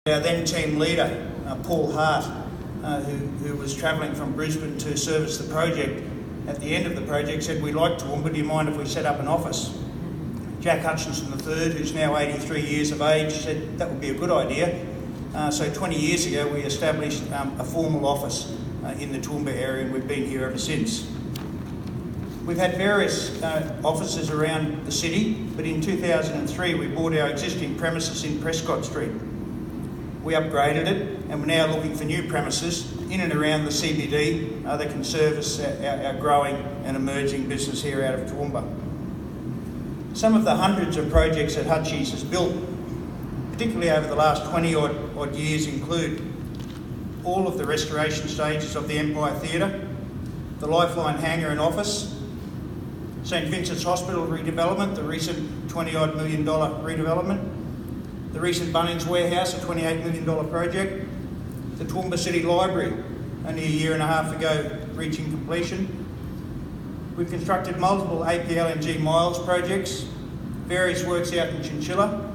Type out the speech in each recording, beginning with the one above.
Our then team leader, Paul Hart, who was travelling from Brisbane to service the project, at the end of the project said, "We'd like Toowoomba, do you mind if we set up an office?" Jack Hutchinson III, who's now 83 years of age, said that would be a good idea. So 20 years ago we established a formal office in the Toowoomba area, and we've been here ever since. We've had various offices around the city, but in 2003 we bought our existing premises in Prescott Street. We upgraded it, and we're now looking for new premises in and around the CBD that can service our growing and emerging business here out of Toowoomba. Some of the hundreds of projects that Hutchies has built, particularly over the last 20 odd years, include all of the restoration stages of the Empire Theatre, the Lifeline hangar and office, St Vincent's Hospital redevelopment, the recent $20 million redevelopment, the recent Bunnings Warehouse, a $28 million project, the Toowoomba City Library, only a year and a half ago reaching completion. We've constructed multiple APLNG Miles projects, various works out in Chinchilla,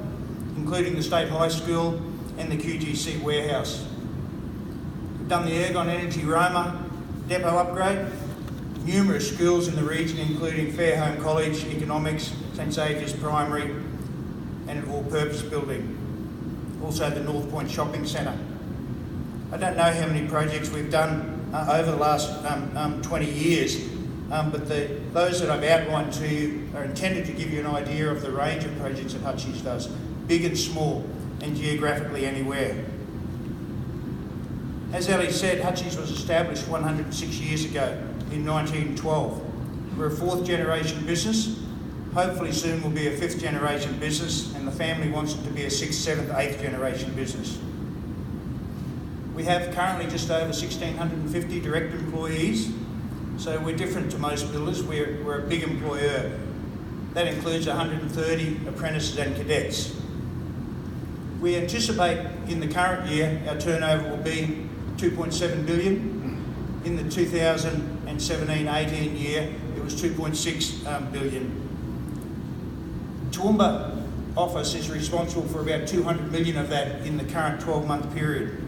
including the State High School and the QGC warehouse. We've done the Ergon Energy Roma depot upgrade, numerous schools in the region including Fairholme College, Economics, St Saviour's Primary and an all-purpose building. Also the North Point Shopping Centre. I don't know how many projects we've done over the last 20 years, but those that I've outlined to you are intended to give you an idea of the range of projects that Hutchies does, big and small, and geographically anywhere. As Ellie said, Hutchies was established 106 years ago in 1912. We're a fourth generation business. Hopefully soon we'll be a fifth generation business, and the family wants it to be a sixth, seventh, eighth generation business. We have currently just over 1,650 direct employees, so we're different to most builders. We're a big employer. That includes 130 apprentices and cadets. We anticipate in the current year our turnover will be 2.7 billion. In the 2017-18 year it was 2.6 billion. Toowoomba office is responsible for about 200 million of that in the current 12-month period,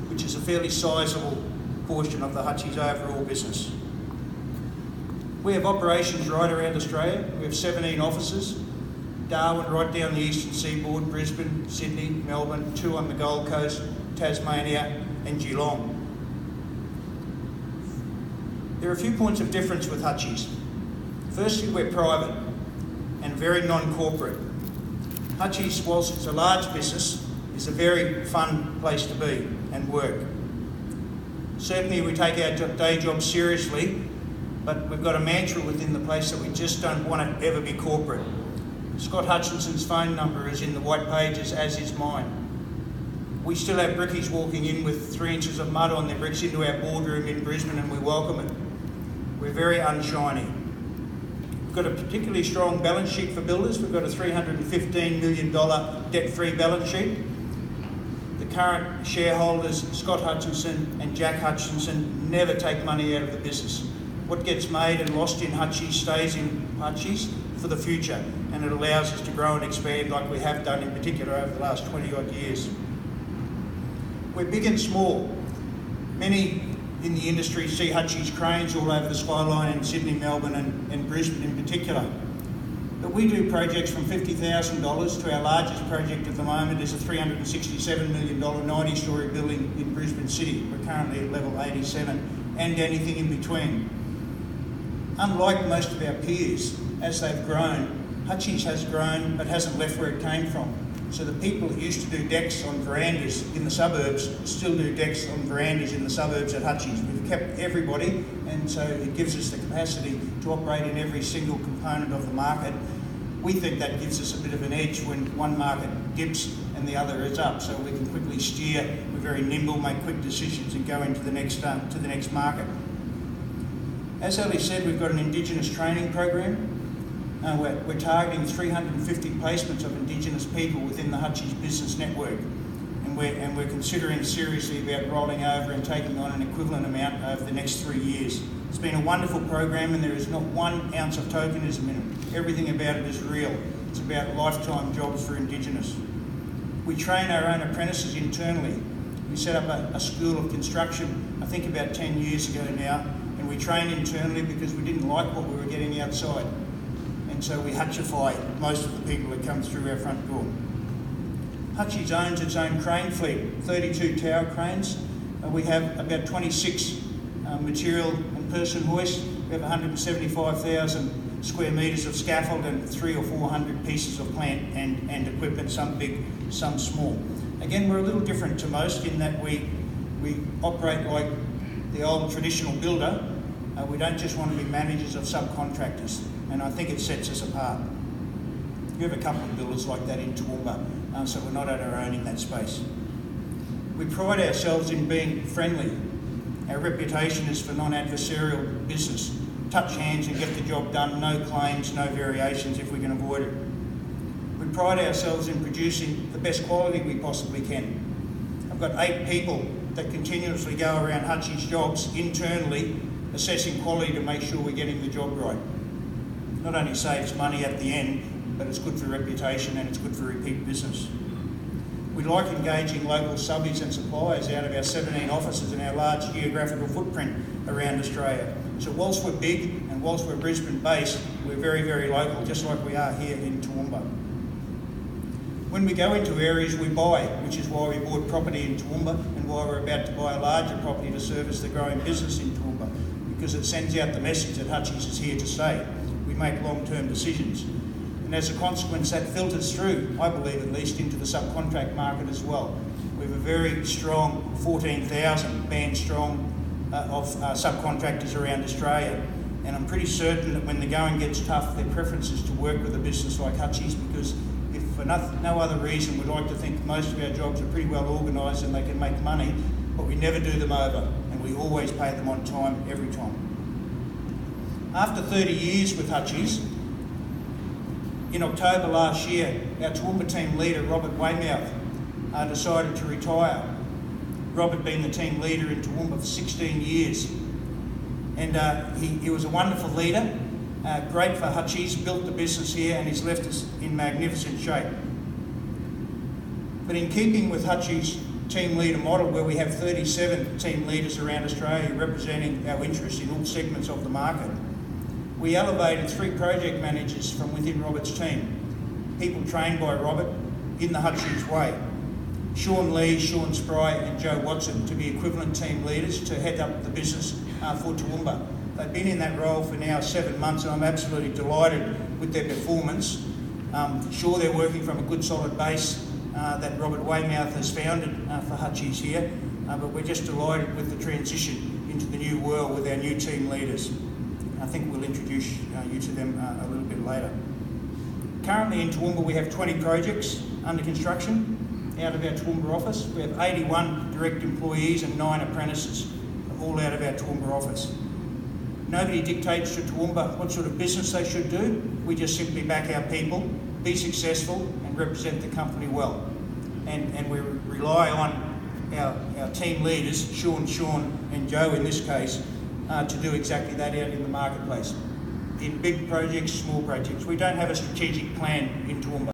which is a fairly sizable portion of the Hutchies overall business. We have operations right around Australia. We have 17 offices, Darwin right down the eastern seaboard, Brisbane, Sydney, Melbourne, 2 on the Gold Coast, Tasmania and Geelong. There are a few points of difference with Hutchies. Firstly, we're private and very non-corporate. Hutchies, whilst it's a large business, is a very fun place to be and work. Certainly we take our day job seriously, but we've got a mantra within the place that we just don't want to ever be corporate. Scott Hutchinson's phone number is in the white pages, as is mine. We still have brickies walking in with 3 inches of mud on their bricks into our boardroom in Brisbane, and we welcome it. We're very unshiny. We've got a particularly strong balance sheet for builders. We've got a $315 million debt-free balance sheet. The current shareholders, Scott Hutchinson and Jack Hutchinson, never take money out of the business. What gets made and lost in Hutchies stays in Hutchies for the future, and it allows us to grow and expand like we have done in particular over the last 20 odd years. We're big and small. Many in the industry see Hutchies cranes all over the skyline in Sydney, Melbourne and Brisbane in particular. But we do projects from $50,000 to our largest project at the moment is a $367 million 90-storey building in Brisbane City. We're currently at level 87 and anything in between. Unlike most of our peers, as they've grown, Hutchies has grown but hasn't left where it came from. So the people that used to do decks on verandas in the suburbs still do decks on verandas in the suburbs at Hutchies. We've kept everybody, and so it gives us the capacity to operate in every single component of the market. We think that gives us a bit of an edge when one market dips and the other is up, so we can quickly steer. We're very nimble, make quick decisions and go into the next market. As Ellie said, we've got an Indigenous training program. We're targeting 350 placements of Indigenous people within the Hutchies business network, and we're considering seriously about rolling over and taking on an equivalent amount over the next 3 years. It's been a wonderful program, and there is not 1 ounce of tokenism in it. Everything about it is real. It's about lifetime jobs for Indigenous. We train our own apprentices internally. We set up a school of construction, I think about 10 years ago now, and we trained internally because we didn't like what we were getting outside. And so we hutchify most of the people that come through our front door. Hutchie's owns its own crane fleet, 32 tower cranes. We have about 26 material and person hoists. We have 175,000 square metres of scaffold and 300 or 400 pieces of plant and equipment, some big, some small. Again, we're a little different to most in that we operate like the old traditional builder. We don't just want to be managers of subcontractors, and I think it sets us apart. You have a couple of builders like that in Toowoomba, so we're not at our own in that space. We pride ourselves in being friendly. Our reputation is for non-adversarial business. Touch hands and get the job done, no claims, no variations if we can avoid it. We pride ourselves in producing the best quality we possibly can. I've got 8 people that continuously go around Hutchie's jobs internally, assessing quality to make sure we're getting the job right. Not only saves money at the end, but it's good for reputation and it's good for repeat business. We like engaging local subbies and suppliers out of our 17 offices and our large geographical footprint around Australia. So whilst we're big and whilst we're Brisbane based, we're very, very local, just like we are here in Toowoomba. When we go into areas we buy, which is why we bought property in Toowoomba and why we're about to buy a larger property to service the growing business in Toowoomba, because it sends out the message that Hutchie's is here to stay. We make long-term decisions. And as a consequence, that filters through, I believe at least, into the subcontract market as well. We have a very strong 14,000 band strong of subcontractors around Australia. And I'm pretty certain that when the going gets tough, their preference is to work with a business like Hutchie's, because if for no other reason, we'd like to think most of our jobs are pretty well organised and they can make money, but we never do them over, and we always pay them on time, every time. After 30 years with Hutchie's, in October last year, our Toowoomba team leader, Robert Weymouth, decided to retire. Robert had been the team leader in Toowoomba for 16 years. And he was a wonderful leader, great for Hutchie's, built the business here, and he's left us in magnificent shape. But in keeping with Hutchie's team leader model, where we have 37 team leaders around Australia representing our interests in all segments of the market, we elevated 3 project managers from within Robert's team, people trained by Robert in the Hutchie's way. Sean Lee, Sean Spry and Joe Watson to be equivalent team leaders to head up the business for Toowoomba. They've been in that role for now 7 months, and I'm absolutely delighted with their performance. Sure, they're working from a good solid base that Robert Weymouth has founded for Hutchie's here, but we're just delighted with the transition into the new world with our new team leaders. I think we'll introduce you to them a little bit later. Currently in Toowoomba we have 20 projects under construction out of our Toowoomba office. We have 81 direct employees and 9 apprentices, all out of our Toowoomba office. Nobody dictates to Toowoomba what sort of business they should do. We just simply back our people, be successful and represent the company well. And we rely on our team leaders, Sean and Joe in this case, to do exactly that out in the marketplace. In big projects, small projects. We don't have a strategic plan in Toowoomba.